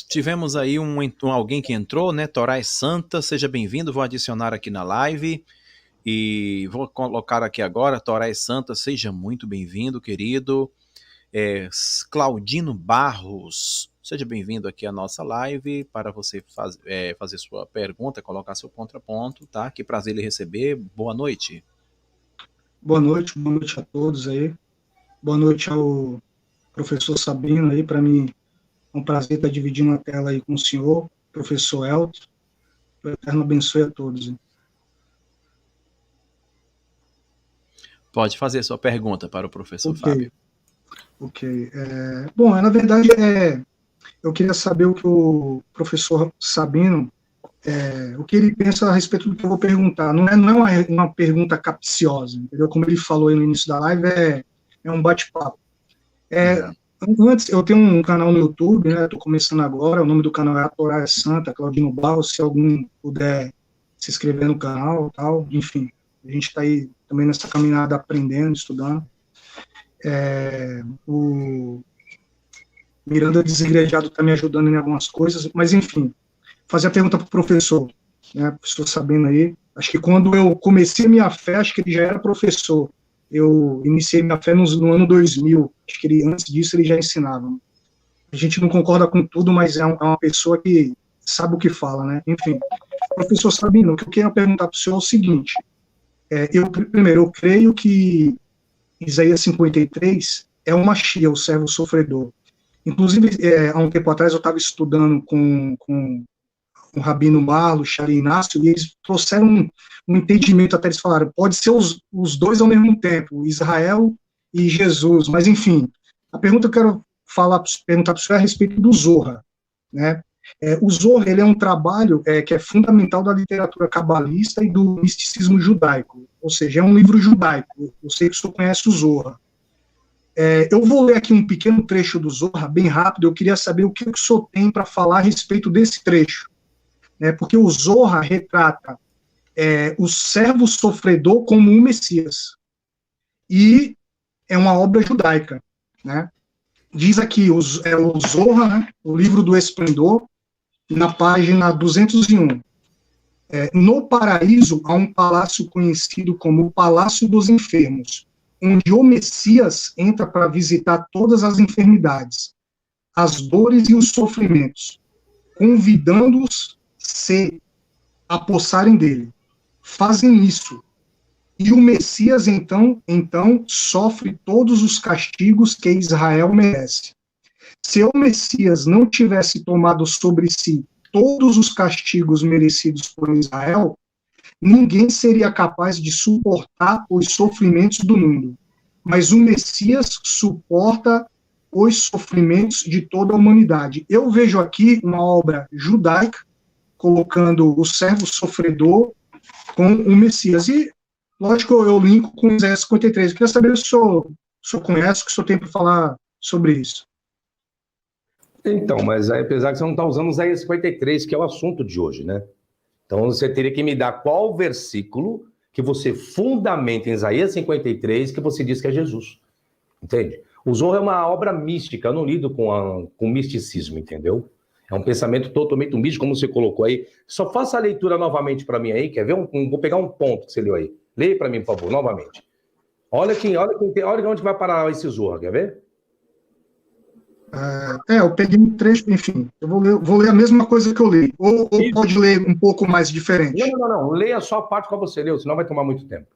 tivemos aí alguém que entrou, né? Torais Santa, seja bem-vindo. Vou adicionar aqui na live e vou colocar aqui agora. Torais Santa, seja muito bem-vindo, querido. Claudino Barros, seja bem-vindo aqui à nossa live para você fazer sua pergunta, colocar seu contraponto, tá? Que prazer lhe receber. Boa noite. Boa noite a todos aí. Boa noite ao professor Sabino aí, para mim é um prazer estar dividindo a tela aí com o senhor, professor Elton. Que o Eterno abençoe a todos. Pode fazer sua pergunta para o professor Fábio. Ok. Bom, na verdade, eu queria saber o que o professor Sabino, o que ele pensa a respeito do que eu vou perguntar. Não é uma pergunta capciosa, entendeu? Como ele falou aí no início da live, é um bate-papo. Antes, eu tenho um canal no YouTube, né? Estou começando agora. O nome do canal é A Torá é Santa, Claudino Barros. Se algum puder se inscrever no canal, tal. Enfim, a gente está aí também nessa caminhada aprendendo, estudando. O Miranda Desigrejado está me ajudando em algumas coisas, mas enfim, fazer a pergunta para o professor, né? Professor Sabino aí. Acho que quando eu comecei a minha fé, acho que ele já era professor. Eu iniciei minha fé no ano 2000. Acho que antes disso ele já ensinava. A gente não concorda com tudo, mas é uma pessoa que sabe o que fala, né? Enfim, professor Sabino, o que eu queria perguntar para o senhor é o seguinte. Primeiro, eu creio que Isaías 53 é o Mashiach, o servo sofredor. Inclusive, há um tempo atrás eu estava estudando com o Rabino Marlo, Shari Inácio, e eles trouxeram um entendimento, até eles falaram, pode ser os dois ao mesmo tempo, Israel e Jesus, mas enfim, a pergunta que eu quero perguntar para o senhor é a respeito do Zohar, né? O Zohar, ele é um trabalho que é fundamental da literatura cabalista e do misticismo judaico, ou seja, é um livro judaico. Eu sei que o senhor conhece o Zohar. Eu vou ler aqui um pequeno trecho do Zohar, bem rápido. Eu queria saber o que o senhor tem para falar a respeito desse trecho, né? Porque o Zohar retrata o servo sofredor como um Messias, e é uma obra judaica, né? Diz aqui o Zohar, né, o livro do Esplendor, na página 201. No paraíso há um palácio conhecido como o Palácio dos Enfermos, onde o Messias entra para visitar todas as enfermidades, as dores e os sofrimentos, convidando-os se apossarem dele. Fazem isso, e o Messias então sofre todos os castigos que Israel merece. Se o Messias não tivesse tomado sobre si todos os castigos merecidos por Israel, ninguém seria capaz de suportar os sofrimentos do mundo. Mas o Messias suporta os sofrimentos de toda a humanidade. Eu vejo aqui uma obra judaica, colocando o servo sofredor com o Messias. E, lógico, eu linko com Isaías 53. Eu queria saber se o senhor conhece, o que o senhor tem para falar sobre isso. Então, mas apesar que você não está usando Isaías 53, que é o assunto de hoje, né? Então você teria que me dar qual versículo que você fundamenta em Isaías 53 que você diz que é Jesus. Entende? O Zohar é uma obra mística, eu não lido com misticismo, entendeu? É um pensamento totalmente místico, como você colocou aí. Só faça a leitura novamente para mim aí, quer ver? Vou pegar um ponto que você leu aí. Leia para mim, por favor, novamente. Olha onde vai parar esse Zohar, quer ver? Eu peguei um trecho, enfim, eu vou ler a mesma coisa que eu li, ou pode ler um pouco mais diferente? Não, leia só a parte que você leu, senão vai tomar muito tempo.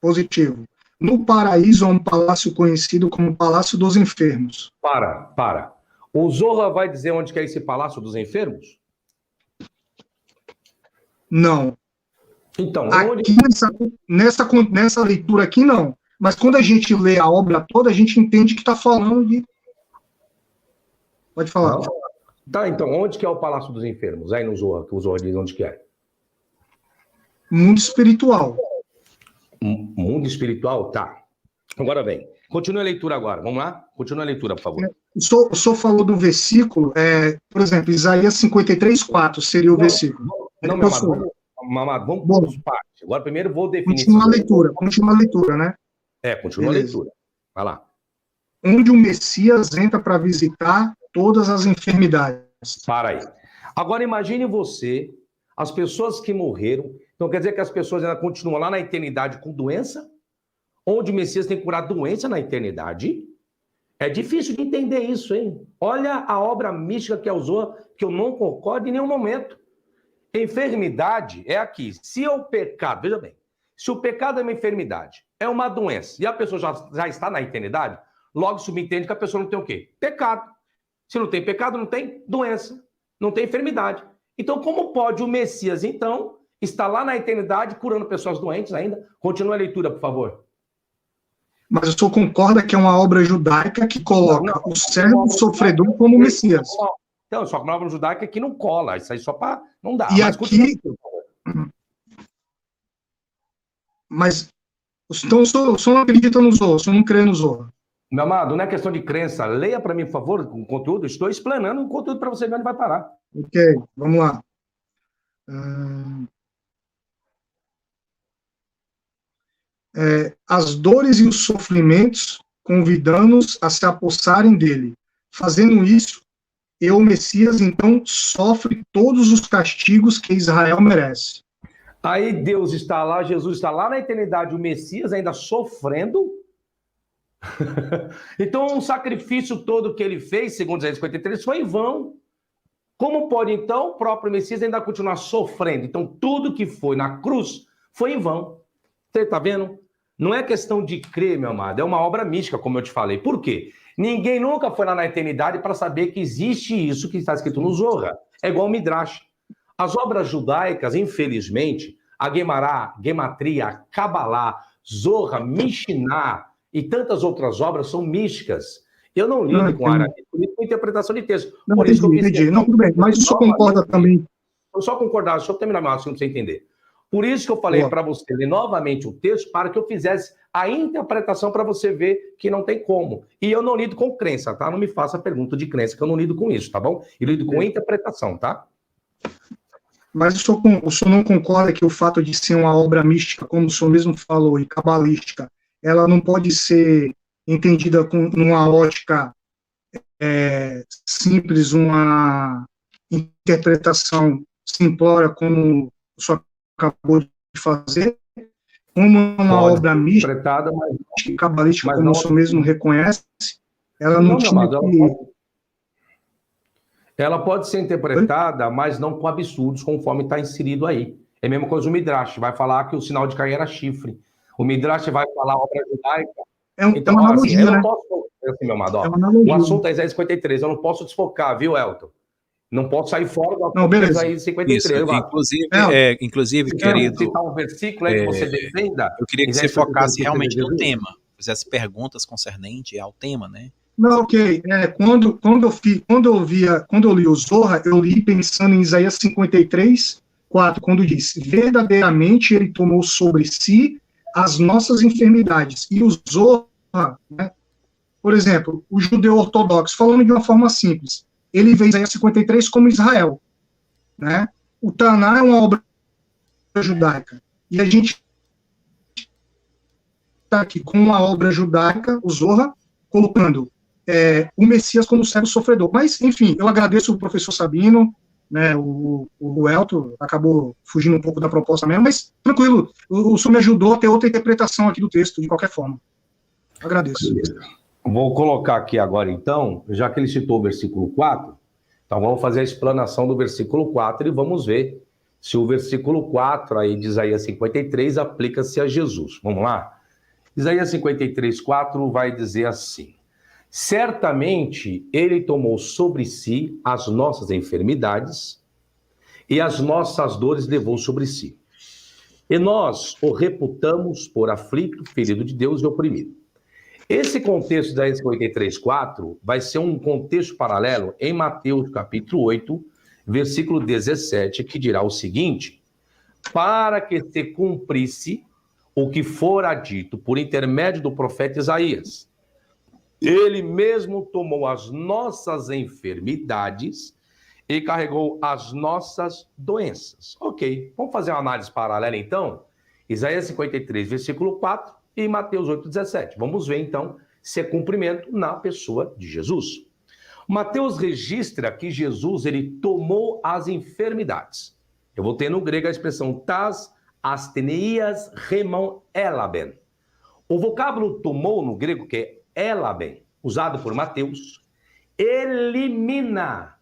Positivo. No paraíso há um palácio conhecido como Palácio dos Enfermos. Para. O Zohar vai dizer onde que é esse Palácio dos Enfermos? Não. Então, aqui nessa leitura aqui, não. Mas quando a gente lê a obra toda, a gente entende que está falando de... Pode falar. Não. Tá, então, onde que é o Palácio dos Enfermos? Aí no Zohar, que o Zohar diz onde que é. Mundo espiritual. Mundo espiritual? Tá. Agora vem. Continue a leitura agora. Vamos lá? Continue a leitura, por favor. O senhor falou do versículo, por exemplo, Isaías 53:4 seria o versículo. Não, meu amado, vamos por partes. Agora, primeiro, vou definir... Continua a leitura, né? Continua a leitura. Vai lá. Onde o Messias entra para visitar todas as enfermidades. Para aí. Agora imagine você, as pessoas que morreram, então quer dizer que as pessoas ainda continuam lá na eternidade com doença? Onde o Messias tem que curar doença na eternidade? É difícil de entender isso, hein? Olha a obra mística que usou, que eu não concordo em nenhum momento. Enfermidade é aqui. Se o pecado, veja bem, se o pecado é uma enfermidade, é uma doença, e a pessoa já está na eternidade, logo subentende que a pessoa não tem o quê? Pecado. Se não tem pecado, não tem doença, não tem enfermidade. Então, como pode o Messias, então, estar lá na eternidade curando pessoas doentes ainda? Continua a leitura, por favor. Mas o senhor concorda que é uma obra judaica que coloca o servo sofredor como Messias? Então, só que uma obra judaica que não cola, isso aí só para... Não dá. E aqui... Mas, então, o senhor não acredita no Zohar, o senhor não crê no Zohar. Meu amado, não é questão de crença. Leia para mim, por favor, o conteúdo. Estou explanando o conteúdo para você ver onde vai parar. Ok, vamos lá. As dores e os sofrimentos convidando-nos a se apossarem dele. Fazendo isso, o Messias, então, sofre todos os castigos que Israel merece. Aí Deus está lá, Jesus está lá na eternidade, o Messias ainda sofrendo. Então, o sacrifício todo que ele fez, segundo Isaías 53, foi em vão. Como pode, então, o próprio Messias ainda continuar sofrendo? Então, tudo que foi na cruz foi em vão. Você está vendo? Não é questão de crer, meu amado, é uma obra mística, como eu te falei. Por quê? Ninguém nunca foi lá na eternidade para saber que existe isso que está escrito no Zohar. É igual o Midrash. As obras judaicas, infelizmente, a Guemará, Gematria, Kabbalah, Zohar, Mishnah e tantas outras obras são místicas. Eu não lido com árabe, com interpretação de texto. Não, por isso entendi. Não, tudo bem, mas o senhor concorda também? Eu só concordar, deixa eu terminar meu assunto para você entender. Por isso que eu falei para você ler novamente o texto, para que eu fizesse a interpretação para você ver que não tem como. E eu não lido com crença, tá? Não me faça pergunta de crença, que eu não lido com isso, tá bom? Eu lido com interpretação, tá? Mas o senhor não concorda que o fato de ser uma obra mística, como o senhor mesmo falou, e cabalística, ela não pode ser entendida com uma ótica simples, uma interpretação simplória, como o senhor acabou de fazer, como uma obra mística, cabalística, como o senhor mesmo reconhece, ela não tinha que... Ela pode ser interpretada, mas não com absurdos, conforme está inserido aí. É a mesma coisa o Midrash, vai falar que o sinal de Caim era chifre. O Midrash vai falar obra judaica. Então, uma analogia, assim, eu né? não posso... Assim, meu amado, o assunto é Isaías 53, eu não posso desfocar, viu, Elton? Não posso sair fora do assunto de Isaías 53. Isso, inclusive, querido... citar um versículo aí que você defenda... Eu queria que você focasse realmente no tema, fizesse perguntas concernentes ao tema, né? Não, ok. Quando eu li o Zohar, eu li pensando em Isaías 53, 4, quando diz: verdadeiramente ele tomou sobre si as nossas enfermidades. E o Zohar, né, por exemplo, o judeu ortodoxo, falando de uma forma simples, ele vê Isaías 53 como Israel. Né? O Taná é uma obra judaica. E a gente está aqui com uma obra judaica, o Zohar, colocando o Messias como servo sofredor. Mas, enfim, eu agradeço o professor Sabino, né, o Elton acabou fugindo um pouco da proposta mesmo, mas tranquilo, o senhor me ajudou a ter outra interpretação aqui do texto, de qualquer forma. Agradeço. Vou colocar aqui agora, então, já que ele citou o versículo 4, então vamos fazer a explanação do versículo 4 e vamos ver se o versículo 4 aí de Isaías 53 aplica-se a Jesus. Vamos lá? Isaías 53, 4 vai dizer assim: certamente ele tomou sobre si as nossas enfermidades e as nossas dores levou sobre si. E nós o reputamos por aflito, ferido de Deus e oprimido. Esse contexto da 53:4 vai ser um contexto paralelo em Mateus capítulo 8, versículo 17, que dirá o seguinte: para que se cumprisse o que fora dito por intermédio do profeta Isaías. Ele mesmo tomou as nossas enfermidades e carregou as nossas doenças. Ok, vamos fazer uma análise paralela então? Isaías 53, versículo 4 e Mateus 8, 17. Vamos ver então se é cumprimento na pessoa de Jesus. Mateus registra que Jesus ele tomou as enfermidades. Eu vou ter no grego a expressão tas asthenias remon elaben. O vocábulo tomou no grego, que é elaben, usado por Mateus, elimina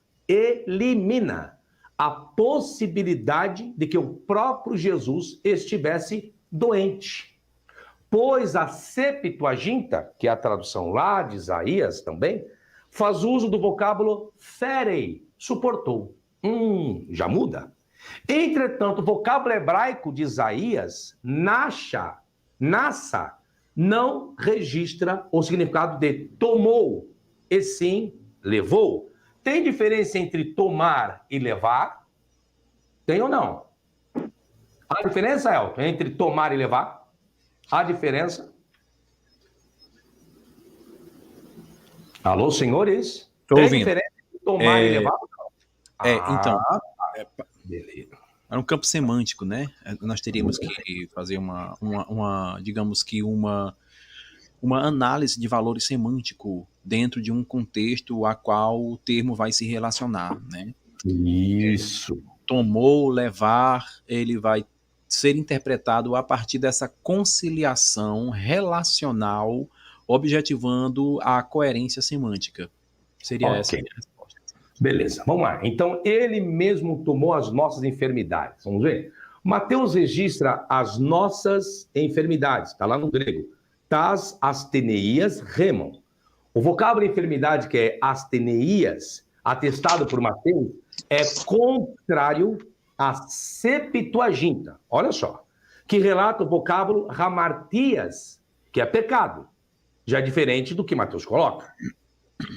a possibilidade de que o próprio Jesus estivesse doente. Pois a Septuaginta, que é a tradução lá de Isaías também, faz uso do vocábulo ferei, suportou. Já muda. Entretanto, o vocábulo hebraico de Isaías, nasha, não registra o significado de tomou, e sim levou. Tem diferença entre tomar e levar? Tem ou não? Há diferença, Elton, entre tomar e levar? Há diferença? Alô, senhores? Estou ouvindo. Diferença entre tomar e levar? Então, beleza. é um campo semântico, né? Nós teríamos que fazer digamos que uma análise de valores semântico dentro de um contexto a qual o termo vai se relacionar, né? Isso. Tomou, levar, ele vai ser interpretado a partir dessa conciliação relacional, objetivando a coerência semântica. Seria essa a minha resposta. Beleza, vamos lá. Então, ele mesmo tomou as nossas enfermidades. Vamos ver? Mateus registra as nossas enfermidades, está lá no grego. Tas asthenias remon. O vocábulo enfermidade, que é asthenias, atestado por Mateus, é contrário à Septuaginta. Olha só. Que relata o vocábulo hamartias, que é pecado. Já é diferente do que Mateus coloca.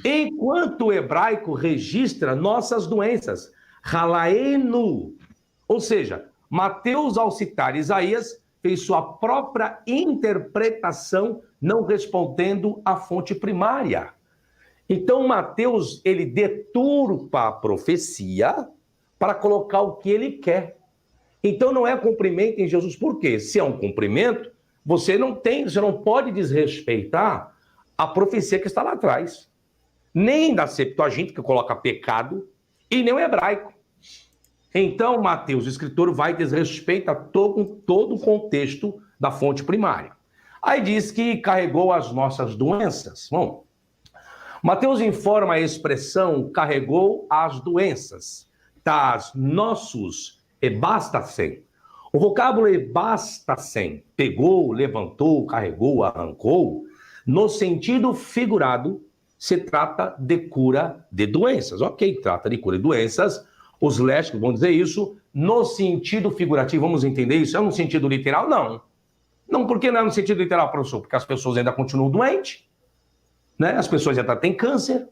Enquanto o hebraico registra nossas doenças, halaenu. Ou seja, Mateus, ao citar Isaías, fez sua própria interpretação, não respondendo à fonte primária. Então, Mateus, ele deturpa a profecia para colocar o que ele quer. Então, não é cumprimento em Jesus. Por quê? Se é um cumprimento, você não pode desrespeitar a profecia que está lá atrás. Nem da Septuaginta, que coloca pecado, e nem o hebraico. Então, Mateus, o escritor, vai desrespeitar todo o contexto da fonte primária. Aí diz que carregou as nossas doenças. Bom, Mateus informa a expressão carregou as doenças. Tas nossos ebastassem. O vocábulo ebastassem, pegou, levantou, carregou, arrancou, no sentido figurado, se trata de cura de doenças. Ok, trata de cura de doenças. Os léxicos vão dizer isso. No sentido figurativo, vamos entender isso? É no sentido literal? Não. Não, por que não é no sentido literal, professor? Porque as pessoas ainda continuam doentes, né? As pessoas ainda têm câncer,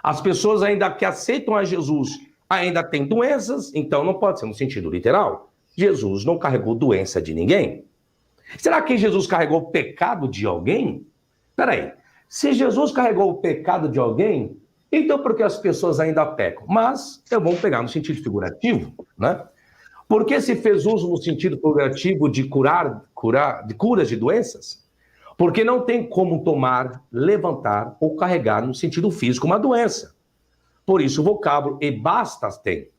as pessoas ainda que aceitam a Jesus ainda têm doenças, então não pode ser no sentido literal. Jesus não carregou doença de ninguém. Será que Jesus carregou o pecado de alguém? Peraí. Se Jesus carregou o pecado de alguém, então por que as pessoas ainda pecam? Mas vamos pegar no sentido figurativo, né? Porque se fez uso no sentido figurativo de curas de doenças? Porque não tem como tomar, levantar ou carregar no sentido físico uma doença. Por isso o vocábulo ebastassem,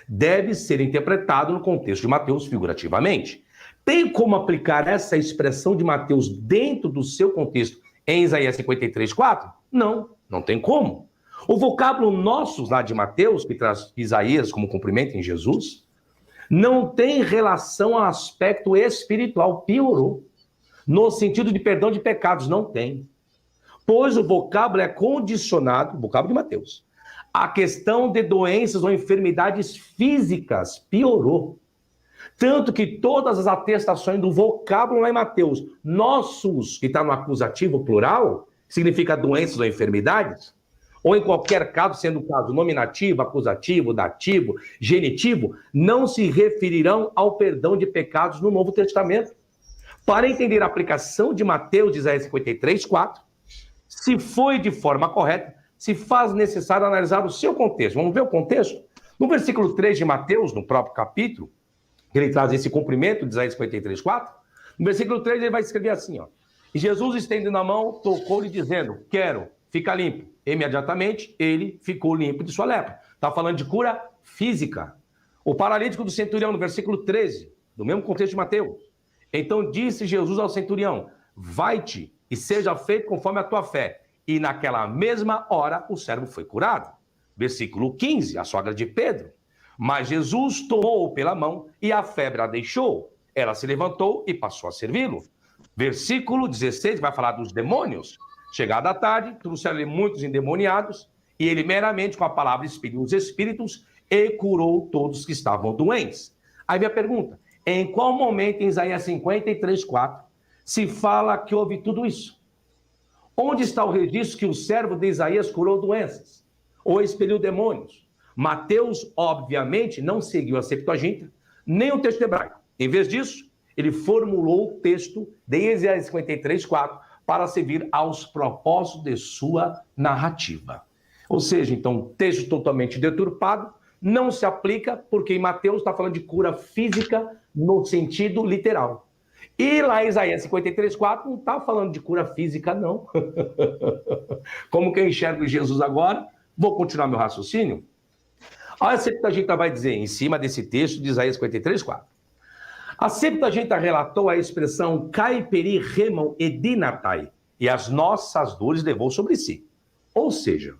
deve ser interpretado no contexto de Mateus figurativamente. Tem como aplicar essa expressão de Mateus dentro do seu contexto em Isaías 53:4? Não, não tem como. O vocábulo nossos lá de Mateus, que traz Isaías como cumprimento em Jesus, não tem relação ao aspecto espiritual, piorou. No sentido de perdão de pecados, não tem. Pois o vocábulo é condicionado, o vocábulo de Mateus, a questão de doenças ou enfermidades físicas, piorou. Tanto que todas as atestações do vocábulo lá em Mateus, nossos, que está no acusativo plural, significa doenças ou enfermidades, ou em qualquer caso, sendo o caso nominativo, acusativo, dativo, genitivo, não se referirão ao perdão de pecados no Novo Testamento. Para entender a aplicação de Mateus de Isaías 53:4, se foi de forma correta, se faz necessário analisar o seu contexto. Vamos ver o contexto? No versículo 3 de Mateus, no próprio capítulo, ele traz esse cumprimento de Isaías 53:4. No versículo 3 ele vai escrever assim, ó. E Jesus, estendendo a mão, tocou-lhe dizendo, quero, fica limpo. Imediatamente, ele ficou limpo de sua lepra. Está falando de cura física. O paralítico do centurião, no versículo 13, do mesmo contexto de Mateus. Então disse Jesus ao centurião, vai-te e seja feito conforme a tua fé. E naquela mesma hora o servo foi curado. Versículo 15, a sogra de Pedro. Mas Jesus tomou-o pela mão e a febre a deixou. Ela se levantou e passou a servi-lo. Versículo 16 vai falar dos demônios. Chegada a tarde, trouxeram-lhe muitos endemoniados e ele meramente com a palavra expeliu os espíritos e curou todos que estavam doentes. Aí vem a pergunta, em qual momento em Isaías 53:4 se fala que houve tudo isso? Onde está o registro que o servo de Isaías curou doenças ou expeliu demônios? Mateus, obviamente, não seguiu a Septuaginta, nem o texto hebraico. Em vez disso, ele formulou o texto de Isaías 53:4 para servir aos propósitos de sua narrativa. Ou seja, então, texto totalmente deturpado, não se aplica porque em Mateus está falando de cura física no sentido literal. E lá em Isaías 53:4 não está falando de cura física, não. Como que eu enxergo Jesus agora? Vou continuar meu raciocínio. A Septuaginta vai dizer, em cima desse texto de Isaías 53:4. A Septuaginta relatou a expressão caiperi remam edinatai, e as nossas dores levou sobre si. Ou seja,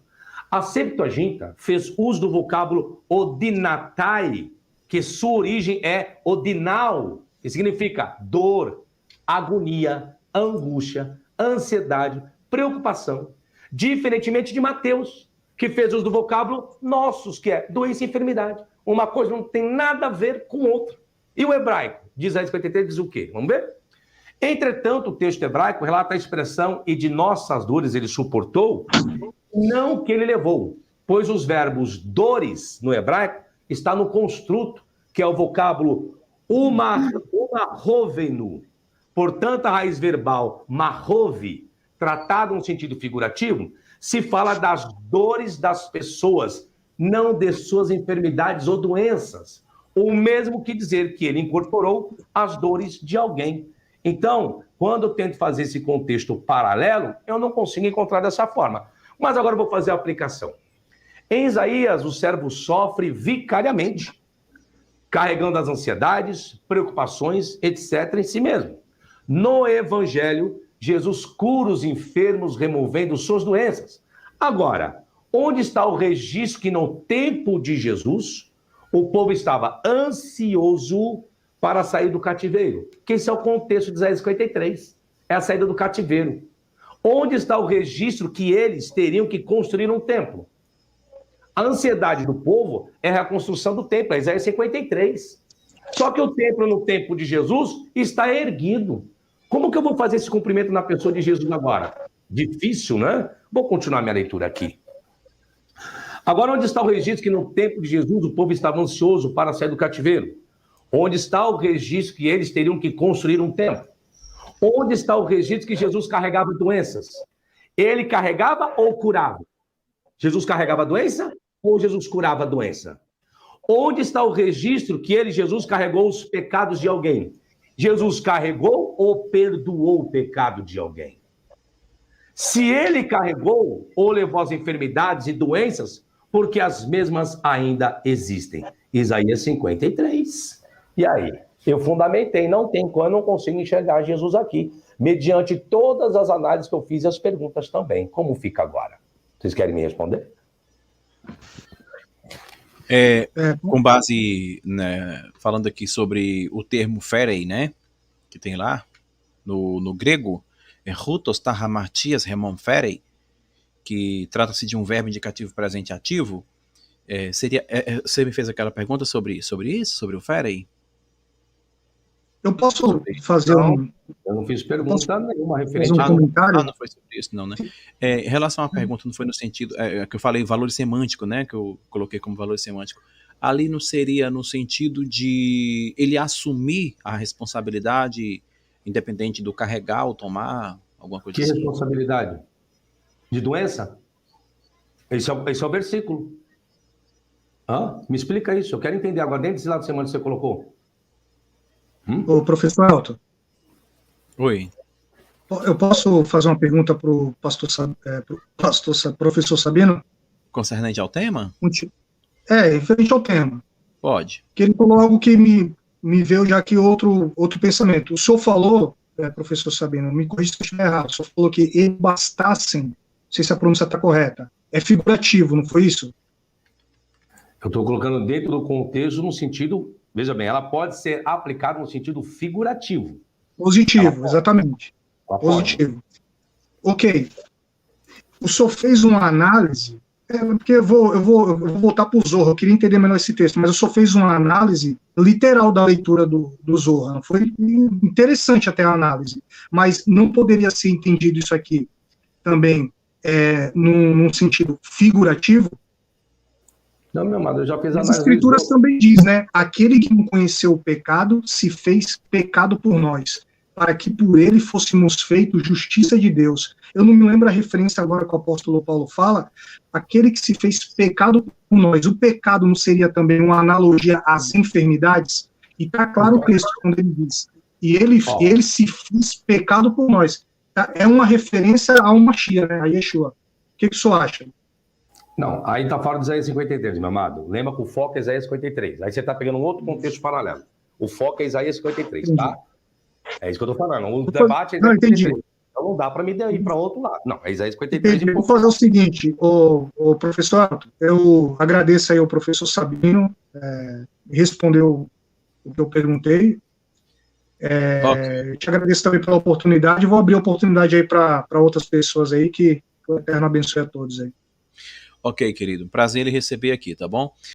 a Septuaginta fez uso do vocábulo odinatai, que sua origem é odinal, que significa dor, agonia, angústia, ansiedade, preocupação. Diferentemente de Mateus, que fez uso do vocábulo nossos, que é doença e enfermidade. Uma coisa não tem nada a ver com outra. E o hebraico, diz Isaías 53, diz o quê? Vamos ver? Entretanto, o texto hebraico relata a expressão e de nossas dores ele suportou, não que ele levou, pois os verbos dores no hebraico está no construto, que é o vocábulo umahovenu. Portanto, a raiz verbal mahove, tratada no sentido figurativo, se fala das dores das pessoas, não de suas enfermidades ou doenças. O mesmo que dizer que ele incorporou as dores de alguém. Então, quando eu tento fazer esse contexto paralelo, eu não consigo encontrar dessa forma. Mas agora eu vou fazer a aplicação. Em Isaías, o servo sofre vicariamente, carregando as ansiedades, preocupações, etc. em si mesmo. No Evangelho, Jesus cura os enfermos, removendo suas doenças. Agora, onde está o registro que no tempo de Jesus o povo estava ansioso para sair do cativeiro? Que esse é o contexto de Isaías 53. É a saída do cativeiro. Onde está o registro que eles teriam que construir um templo? A ansiedade do povo é a reconstrução do templo, é Isaías 53. Só que o templo no tempo de Jesus está erguido. Como que eu vou fazer esse cumprimento na pessoa de Jesus agora? Difícil, né? Vou continuar minha leitura aqui. Agora, onde está o registro que no tempo de Jesus o povo estava ansioso para sair do cativeiro? Onde está o registro que eles teriam que construir um templo? Onde está o registro que Jesus carregava doenças? Ele carregava ou curava? Jesus carregava a doença ou Jesus curava a doença? Onde está o registro que Jesus carregou os pecados de alguém? Jesus carregou ou perdoou o pecado de alguém? Se ele carregou ou levou as enfermidades e doenças, porque as mesmas ainda existem. Isaías 53. E aí? Eu fundamentei, não tem como, eu não consigo enxergar Jesus aqui, mediante todas as análises que eu fiz e as perguntas também. Como fica agora? Vocês querem me responder? Com base, né, falando aqui sobre o termo ferei, né, que tem lá no grego, rutos tahamartias remon ferei, que trata-se de um verbo indicativo presente ativo, você me fez aquela pergunta sobre isso, sobre o ferei? Eu posso fazer Eu não fiz pergunta nenhuma referente a comentário? Não foi sobre isso, não, né? Em relação à pergunta, não foi no sentido que eu falei valor semântico, né? Que eu coloquei como valor semântico. Ali não seria no sentido de ele assumir a responsabilidade, independente do carregar ou tomar, alguma coisa assim. Que responsabilidade? De doença? Esse é o versículo. Me explica isso. Eu quero entender agora, dentro desse lado semântico que você colocou. Ô, professor Elton. Oi. Eu posso fazer uma pergunta para o professor Sabino? Concernente ao tema? Referente ao tema. Pode. Que ele falou algo que me veio já aqui outro pensamento. O senhor falou, professor Sabino, me corrija se eu estiver errado, o senhor falou que eles bastassem, não sei se a pronúncia está correta, é figurativo, não foi isso? Eu estou colocando dentro do contexto no sentido, veja bem, ela pode ser aplicada no sentido figurativo. Positivo, exatamente. Positivo. Ok. O senhor fez uma análise, porque eu vou voltar para o Zohar, eu queria entender melhor esse texto, mas o senhor fez uma análise literal da leitura do Zohar. Foi interessante até a análise, mas não poderia ser entendido isso aqui também num sentido figurativo? Não, meu amado, eu já fiz a análise. As escrituras também diz, né? Aquele que não conheceu o pecado se fez pecado por nós, para que por ele fôssemos feitos justiça de Deus. Eu não me lembro a referência agora que o apóstolo Paulo fala, aquele que se fez pecado por nós. O pecado não seria também uma analogia às enfermidades? E está claro o texto quando ele diz, e ele se fez pecado por nós. Tá? É uma referência a uma Mashiach, né? A Yeshua. O que o senhor acha? Não, aí está falando de Isaías 53, meu amado. Lembra que o foco é Isaías 53. Aí você está pegando um outro contexto paralelo. O foco é Isaías 53, tá? É isso que eu estou falando. O debate é Isaías 53. Então não dá para me ir para outro lado. Não, é Isaías 53. Vou fazer o seguinte, o professor, eu agradeço aí ao professor Sabino, respondeu o que eu perguntei. Te agradeço também pela oportunidade. Vou abrir a oportunidade aí para outras pessoas aí, que o Eterno abençoe a todos aí. Ok, querido. Prazer em receber aqui, tá bom?